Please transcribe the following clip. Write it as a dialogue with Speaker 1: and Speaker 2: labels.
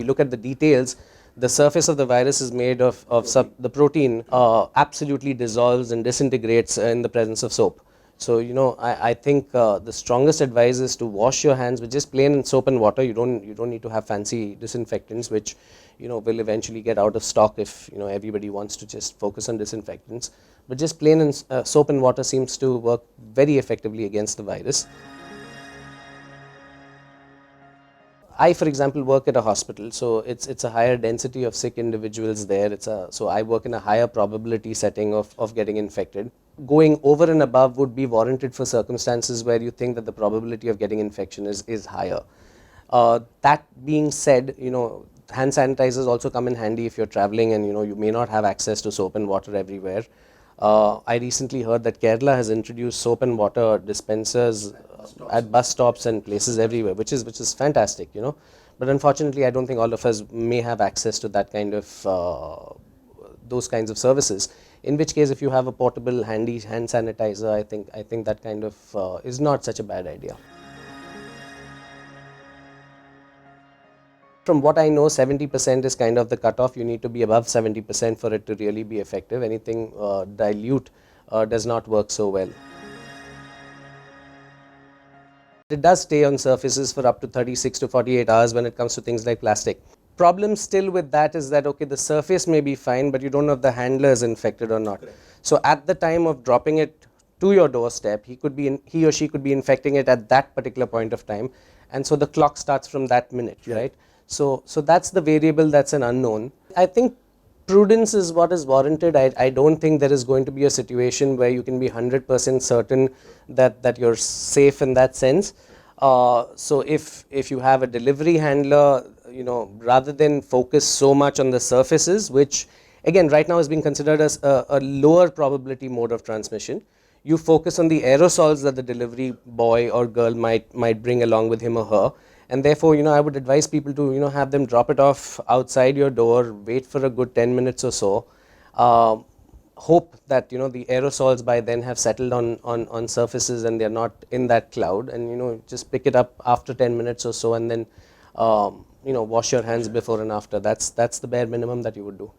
Speaker 1: you look at the details, the surface of the virus is made of the protein absolutely dissolves and disintegrates in the presence of soap. So, I think the strongest advice is to wash your hands with just plain soap and water. You don't need to have fancy disinfectants, which, will eventually get out of stock if, everybody wants to just focus on disinfectants. But just plain and soap and water seems to work very effectively against the virus. I, for example, work at a hospital, so it's a higher density of sick individuals there. So I work in a higher probability setting of getting infected. Going over and above would be warranted for circumstances where you think that the probability of getting infection is higher. That being said, hand sanitizers also come in handy if you're traveling and you may not have access to soap and water everywhere. I recently heard that Kerala has introduced soap and water dispensers at bus stops and places everywhere, which is fantastic, But unfortunately, I don't think all of us may have access to that kind of those kinds of services. In which case, if you have a portable, handy hand sanitizer, I think that kind of is not such a bad idea. From what I know, 70% is kind of the cutoff. You need to be above 70% for it to really be effective. Anything dilute does not work so well. It does stay on surfaces for up to 36 to 48 hours when it comes to things like plastic. Problem still with that is that, okay, the surface may be fine, but you don't know if the handler is infected or not. Correct. So at the time of dropping it to your doorstep, he or she could be infecting it at that particular point of time. And so the clock starts from that minute, right? So that's the variable, that's an unknown. I think prudence is what is warranted. I don't think there is going to be a situation where you can be 100% certain that you're safe in that sense. So if you have a delivery handler, rather than focus so much on the surfaces, which again right now is being considered as a lower probability mode of transmission, you focus on the aerosols that the delivery boy or girl might bring along with him or her. And therefore, I would advise people to, have them drop it off outside your door, wait for a good 10 minutes or so, hope that, the aerosols by then have settled on surfaces and they're not in that cloud, and, just pick it up after 10 minutes or so and then, wash your hands before and after. That's the bare minimum that you would do.